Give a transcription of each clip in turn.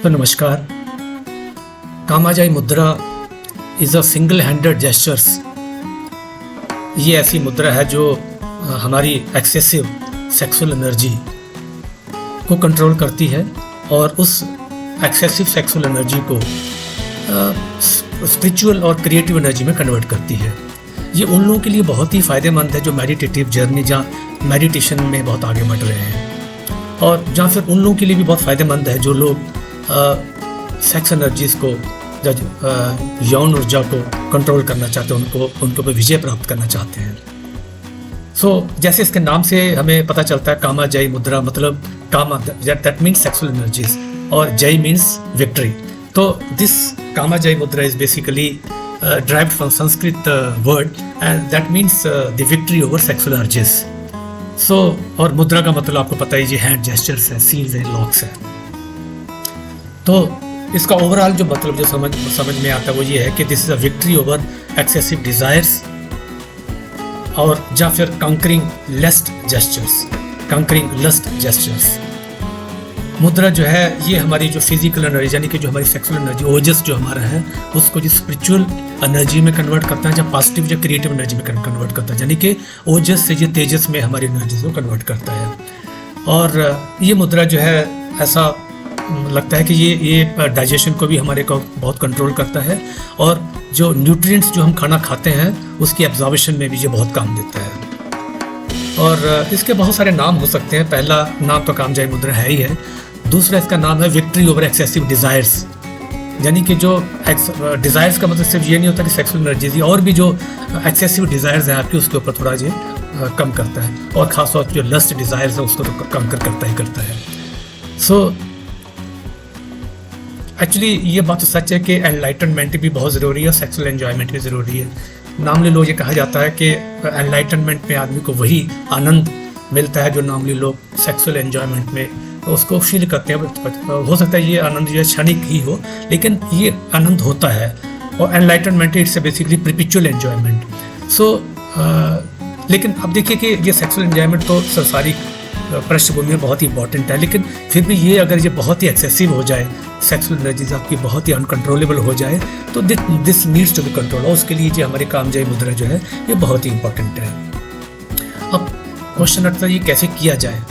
तो नमस्कार। कामाजाई मुद्रा is a single handed gestures. ये ऐसी मुद्रा है जो हमारी एक्सेसिव सेक्सुअल एनर्जी को कंट्रोल करती है और उस एक्सेसिव सेक्सुअल एनर्जी को स्पिरिचुअल और क्रिएटिव एनर्जी में कन्वर्ट करती है। ये उन लोगों के लिए बहुत ही फ़ायदेमंद है जो मेडिटेटिव जर्नी जहाँ मेडिटेशन में बहुत आगे बढ़ रहे हैं, और जहाँ फिर उन लोगों के लिए भी बहुत फ़ायदेमंद है जो लोग सेक्स एनर्जीज़ को, यौन ऊर्जा को कंट्रोल करना चाहते हैं, उनको पे विजय प्राप्त करना चाहते हैं। जैसे इसके नाम से हमें पता चलता है, कामाजाई मुद्रा मतलब कामा, दैट मीन्स सेक्सुअल एनर्जीज, और जय मीन्स विक्ट्री। तो दिस कामाजाई मुद्रा is basically derived from Sanskrit word and that means the victory over sexual urges. और मुद्रा का मतलब आपको पता ही, ये हैंड जेस्चर्स है, सील्स है, लॉक्स है। तो इसका ओवरऑल जो मतलब जो समझ में आता है वो ये है कि this is a victory over excessive desires, और या फिर कंकरिंग लस्ट जेस्चर्स। मुद्रा जो है ये हमारी जो फिजिकल एनर्जी यानी कि जो हमारी सेक्सुअल एनर्जी, ओजस जो हमारा है, उसको जो स्पिरिचुअल एनर्जी में कन्वर्ट करता है, या पॉजिटिव या क्रिएटिव एनर्जी में कन्वर्ट करता है, यानी कि ओजस से ये तेजस में हमारी एनर्जी को कन्वर्ट करता है। और ये मुद्रा जो है ऐसा लगता है कि ये डाइजेशन को भी हमारे को बहुत कंट्रोल करता है, और जो न्यूट्रिएंट्स जो हम खाना खाते हैं उसकी एब्जॉर्प्शन में भी ये बहुत काम देता है। और इसके बहुत सारे नाम हो सकते हैं। पहला नाम तो कामजाई मुद्रा है ही है। दूसरा इसका नाम है विक्ट्री ओवर एक्सेसिव डिज़ायर्स, यानी कि जो डिज़ायर्स का मतलब सिर्फ ये नहीं होता कि सेक्सुअल एनर्जी, और भी जो एक्सेसिव डिज़ायर्स हैं आपकी, उसके ऊपर थोड़ा ये कम करता है, और ख़ासतौर पर जो लस्ट डिज़ायर्स है उसको तो कंकर करता है। एक्चुअली ये बात तो सच है कि एनलाइटनमेंट भी बहुत ज़रूरी है और सेक्सुअल एन्जॉयमेंट भी ज़रूरी है। नॉर्मली लोग ये कहा जाता है कि एनलाइटनमेंट में आदमी को वही आनंद मिलता है जो नॉर्मली लोग सेक्सुअल एन्जॉयमेंट में उसको फील करते हैं। हो सकता है ये आनंद जो क्षणिक ही हो, लेकिन ये आनंद होता है। और enlightenment it's basically perpetual enjoyment. लेकिन अब देखिए कि ये सेक्सुअल एन्जॉयमेंट तो संसारिक पृष्ठभूमि में बहुत ही इंपॉर्टेंट है, लेकिन फिर भी ये अगर ये बहुत ही एक्सेसिव हो जाए, सेक्सुअल एनर्जीज आपकी बहुत ही अनकंट्रोलेबल हो जाए, तो this needs to be control, और उसके लिए जो हमारे कामजाई मुद्रा जो है ये बहुत ही इंपॉर्टेंट है। अब क्वेश्चन उठता है ये कैसे किया जाए।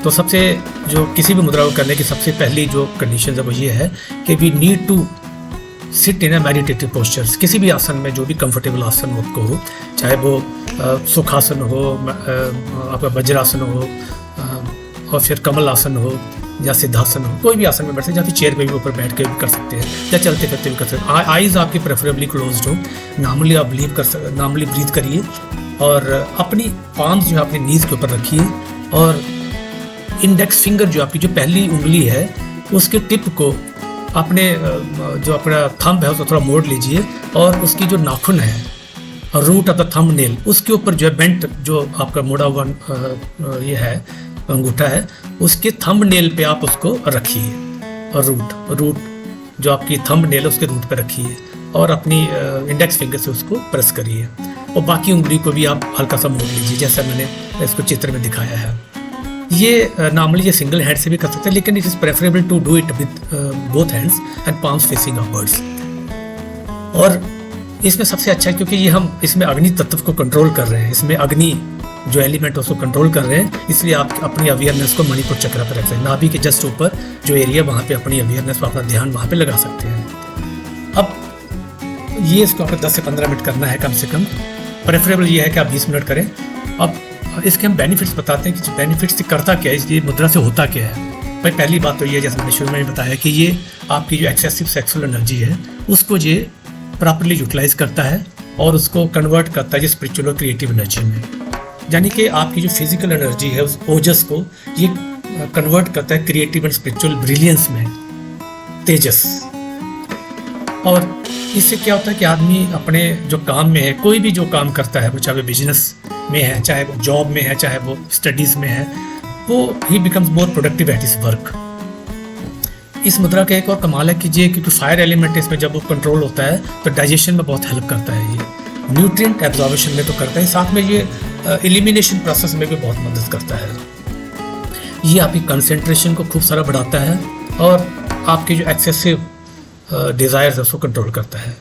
तो सबसे जो किसी भी मुद्रा को करने की सबसे पहली जो कंडीशन है वो ये है कि we need to sit in a meditative postures. किसी भी आसन में, जो भी कंफर्टेबल आसन आपको हो, चाहे वो सुखासन हो, आपका वज्रासन हो, और फिर कमल आसन हो, या सिद्धासन हो, कोई भी आसन में बैठ सकते हैं, या फिर चेयर पे भी ऊपर बैठ के भी कर सकते हैं, या चलते फिरते भी कर सकते हैं। आईज आपकी प्रेफरेबली क्लोज्ड हो। नॉर्मली आप नॉर्मली ब्रीथ करिए, और अपनी पाम्स जो है अपनी नीज के ऊपर रखिए, और इंडेक्स फिंगर जो आपकी जो पहली उंगली है उसके टिप को अपने जो अपना थंब है उसको थोड़ा मोड़ लीजिए, और उसकी जो नाखून है, root of the thumb nail, उसके ऊपर जो है बेंट, जो आपका मुड़ा हुआ ये है अंगूठा है, उसके थंब नेल पे आप उसको रखिए, और रूट जो आपकी थंब नेल है उसके रूट पे रखिए, और अपनी इंडेक्स फिंगर से उसको प्रेस करिए, और बाकी उंगली को भी आप हल्का सा मोड़ लीजिए, जैसा मैंने इसको चित्र में दिखाया है। ये नॉर्मली ये सिंगल हैंड से भी कर सकते हैं, लेकिन it is preferable to do it with both hands and palms facing upwards. और इसमें सबसे अच्छा है क्योंकि ये हम इसमें अग्नि तत्व को कंट्रोल कर रहे हैं, इसमें अग्नि जो एलिमेंट है उसको कंट्रोल कर रहे हैं, इसलिए आप अपनी अवेयरनेस को मणिपुर चक्र पर रख सकते हैं। नाभि के जस्ट ऊपर जो एरिया, वहाँ पे अपनी अवेयरनेस, अपना ध्यान वहाँ पे लगा सकते हैं। अब ये इसको आपको 10 से 15 मिनट करना है कम से कम। प्रेफरेबल ये है कि आप 20 मिनट करें। अब इसके हम बेनिफिट्स बताते हैं कि बेनिफिट्स करता क्या है, इसकी मुद्रा से होता क्या है। भाई पहली बात तो ये, जैसे मैंने शुरू में बताया कि ये आपकी जो एक्सेसिव सेक्सुअल एनर्जी है उसको ये प्रॉपर्ली यूटिलाइज करता है, और उसको कन्वर्ट करता है ये स्पिरिचुअल और क्रिएटिव एनर्जी में। यानी कि आपकी जो फिजिकल एनर्जी है उस ओजस को ये कन्वर्ट करता है क्रिएटिव एंड स्पिरिचुअल ब्रिलियंस में, तेजस। और इससे क्या होता है कि आदमी अपने जो काम में है, कोई भी जो काम करता है, वो चाहे वो बिजनेस में है, चाहे वो जॉब में है, चाहे वो स्टडीज़ में है, वो ही becomes more productive at his work. इस मुद्रा का एक और कमाल है कि ये, क्योंकि फायर एलिमेंट इसमें जब वो कंट्रोल होता है तो डाइजेशन में बहुत हेल्प करता है, ये न्यूट्रिएंट एब्जॉर्प्शन में तो करता है, साथ में ये एलिमिनेशन प्रोसेस में भी बहुत मदद करता है। ये आपकी कंसंट्रेशन को खूब सारा बढ़ाता है, और आपके जो एक्सेसिव डिज़ायर्स है उसको कंट्रोल करता है।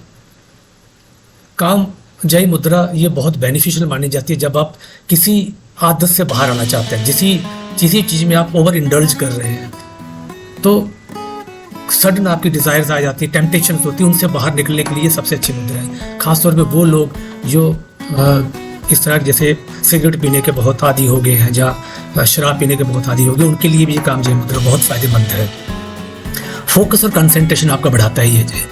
काम जय मुद्रा ये बहुत बेनिफिशियल मानी जाती है जब आप किसी आदत से बाहर आना चाहते हैं, किसी चीज़ में आप ओवर इंडल्ज कर रहे हैं, तो सडन आपकी डिज़ायर्स आ जाती है, टेम्पटेशंस होती है, उनसे बाहर निकलने के लिए सबसे अच्छी मुद्रा है। ख़ासतौर पे वो लोग जो इस तरह जैसे सिगरेट पीने के बहुत आदी हो गए हैं या शराब पीने के बहुत आदी हो गए, उनके लिए भी ये कामजयी मुद्रा बहुत फ़ायदेमंद है। फोकस और कंसंट्रेशन आपका बढ़ाता ही है ये,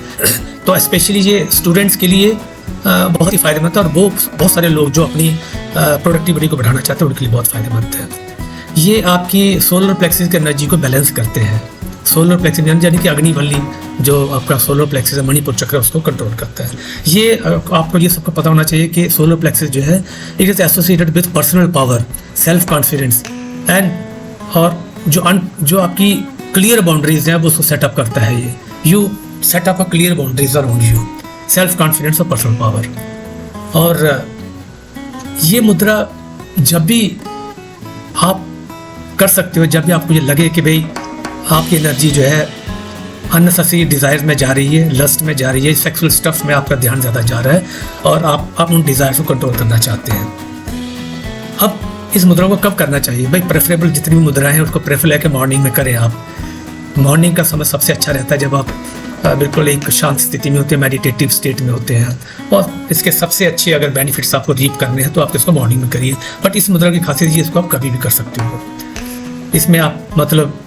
तो स्पेशली ये स्टूडेंट्स के लिए बहुत ही फ़ायदेमंद है, और वो बहुत सारे लोग जो अपनी प्रोडक्टिविटी को बढ़ाना चाहते हैं उनके लिए बहुत फ़ायदेमंद है। ये आपकी सोलर प्लेक्सिस की एनर्जी को बैलेंस करते हैं। सोलर प्लेक्सिस यानी कि अग्निवल्ली जो आपका सोलर प्लेक्सिस है, मणिपुर चक्र, उसको कंट्रोल करता है। ये आपको ये सबको पता होना चाहिए कि सोलर प्लेक्सिस जो है it is associated with personal power, self confidence and, और जो आपकी क्लियर बाउंड्रीज हैं वो उसको सेटअप करता है। ये you setup a clear boundaries around you, self confidence और पर्सनल पावर। और ये मुद्रा जब भी आप कर सकते हो, जब भी आपको ये लगे कि भाई आपकी एनर्जी जो है अननेसेसरी डिज़ायर्स में जा रही है, लस्ट में जा रही है, सेक्सुअल स्टफ में आपका ध्यान ज़्यादा जा रहा है और आप उन डिज़ायर्स को कंट्रोल करना चाहते हैं। अब इस मुद्रा को कब करना चाहिए? भाई प्रेफरेबल जितनी भी मुद्राएं हैं उसको प्रेफर है कि मॉर्निंग में करें आप। मॉर्निंग का समय सबसे अच्छा रहता है जब आप बिल्कुल एक शांत स्थिति में होते हैं, मेडिटेटिव स्टेट में होते हैं, और इसके सबसे अच्छे अगर बेनिफिट्स आपको रीप करने हैं तो आप इसको मॉर्निंग में करिए। बट इस मुद्रा की खासियत ये, इसको आप कभी भी कर सकते हो। इसमें आप मतलब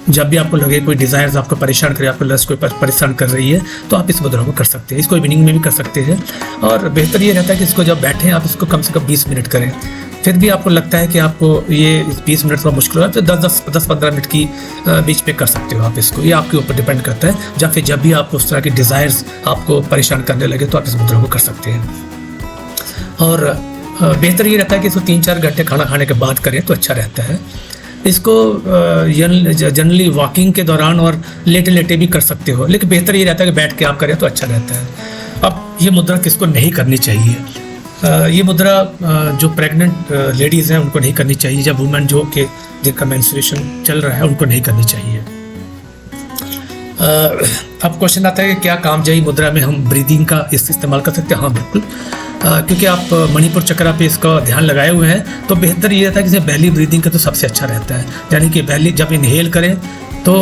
जब भी आपको लगे कोई डिज़ायर्स आपको परेशान करे, आपको लस्ट कोई परेशान कर रही है, तो आप इस मुद्रा को कर सकते हैं। इसको इवनिंग में भी कर सकते हैं, और बेहतर ये रहता है कि इसको जब बैठें आप इसको कम से कम 20 मिनट करें। फिर भी आपको लगता है कि आपको ये 20 मिनट थोड़ा मुश्किल हो रहा है तो 10-15 मिनट की बीच में कर सकते हो आप इसको। ये आपके ऊपर डिपेंड करता है। या फिर जब भी आप उस तरह के डिज़ायर्स आपको परेशान करने लगे तो आप इस मुद्रा को कर सकते हैं। और बेहतर ये रहता है कि इसको 3-4 घंटे खाना खाने के बाद करें तो अच्छा रहता है। इसको जनरली वॉकिंग के दौरान और लेटे लेटे भी कर सकते हो, लेकिन बेहतर ये रहता है कि बैठ के आप करें तो अच्छा रहता है। अब ये मुद्रा किसको नहीं करनी चाहिए? ये मुद्रा जो प्रेग्नेंट लेडीज़ हैं उनको नहीं करनी चाहिए, जब वुमेन जो कि जिनका मेंस्ट्रुएशन चल रहा है उनको नहीं करनी चाहिए। अब क्वेश्चन आता है कि क्या कामजयी मुद्रा में हम ब्रीदिंग का इस्तेमाल कर सकते हैं? हाँ बिल्कुल, क्योंकि आप मणिपुर चक्र पे इसका ध्यान लगाए हुए हैं तो बेहतर ये रहता है कि बेली ब्रीदिंग का तो सबसे अच्छा रहता है। यानी कि बेली जब इनहेल करें तो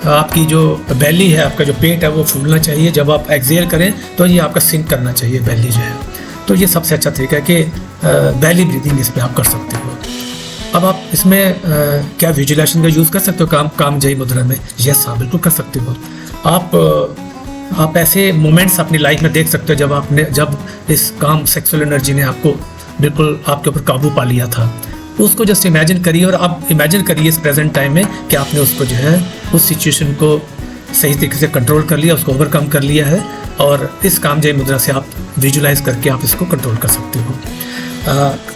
आपकी जो बेली है, आपका जो पेट है वो फूलना चाहिए। जब आप एक्सहेल करें तो ये आपका सिंक करना चाहिए बेली जो है। तो ये सबसे अच्छा तरीका है कि बेली ब्रीदिंग इस पर आप कर सकते हो। अब आप इसमें क्या विजुअलाइजेशन का यूज़ कर सकते हो कामजयी मुद्रा में? यस हाँ बिल्कुल कर सकते हो। आप ऐसे मोमेंट्स अपनी लाइफ में देख सकते हो जब इस काम सेक्सुअल एनर्जी ने आपको बिल्कुल आपके ऊपर काबू पा लिया था। उसको जस्ट इमेजिन करिए, और आप इमेजिन करिए इस प्रेजेंट टाइम में कि आपने उसको जो है उस सिचुएशन को सही तरीके से कंट्रोल कर लिया, उसको ओवरकम कर लिया है, और इस कामजयी मुद्रा से आप विजुलाइज करके आप इसको कंट्रोल कर सकते हो।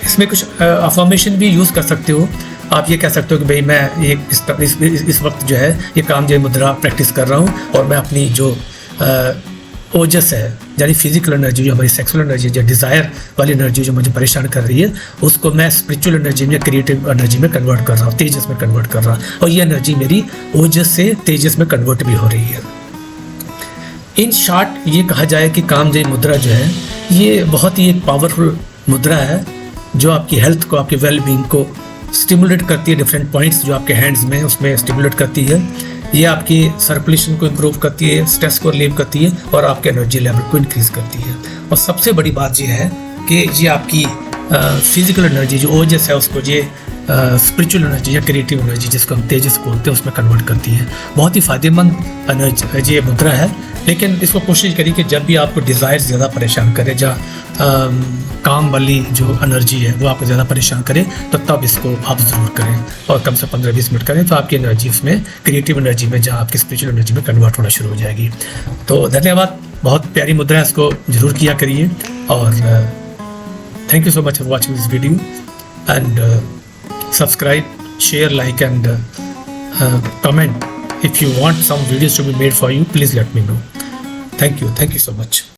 इसमें कुछ अफर्मेशन भी यूज़ कर सकते हो। आप ये कह सकते हो कि भाई मैं ये इस वक्त जो है ये कामजयी मुद्रा प्रैक्टिस कर रहा हूँ, और मैं अपनी जो ओजस है यानी फिजिकल एनर्जी, जो हमारी सेक्सुअल एनर्जी, जो डिज़ायर वाली एनर्जी जो मुझे परेशान कर रही है, उसको मैं स्पिरिचुअल एनर्जी में, क्रिएटिव एनर्जी में कन्वर्ट कर रहा हूँ, तेजस में कन्वर्ट कर रहा हूँ, और ये एनर्जी मेरी ओजस से तेजस में कन्वर्ट भी हो रही है। इन शॉर्ट ये कहा जाए कि कामजयी मुद्रा जो है ये बहुत ही एक पावरफुल मुद्रा है जो आपकी हेल्थ को, आपकी वेलबींग को स्टिमुलेट करती है। डिफरेंट पॉइंट्स जो आपके हैंड्स में उसमें स्टिमुलेट करती है। ये आपकी सर्कुलेशन को इम्प्रूव करती है, स्ट्रेस को रिलीव करती है, और आपके एनर्जी लेवल को इंक्रीज़ करती है। और सबसे बड़ी बात ये है कि ये आपकी फिजिकल एनर्जी जो ओजस है उसको ये स्पिरिचुअल एनर्जी या क्रिएटिव एनर्जी जिसको हम तेजस बोलते हैं उसमें कन्वर्ट करती है। बहुत ही फ़ायदेमंद एनर्जी ये मुद्रा है। लेकिन इसको कोशिश करिए कि जब भी आपको डिज़ायर ज़्यादा परेशान करे, काम वाली जो एनर्जी है वो आपको ज़्यादा परेशान करे, तो तब इसको आप ज़रूर करें, और कम से 15-20 मिनट करें तो आपकी एनर्जी उसमें क्रिएटिव एनर्जी में, जहाँ आपकी स्पिरिचुअल एनर्जी में कन्वर्ट होना शुरू हो जाएगी। तो धन्यवाद, बहुत प्यारी मुद्रा है, इसको ज़रूर किया करिए। और thank you so much for watching this video, and subscribe, share, like, and comment. If you want some videos to be made for you, please let me know. Thank you so much.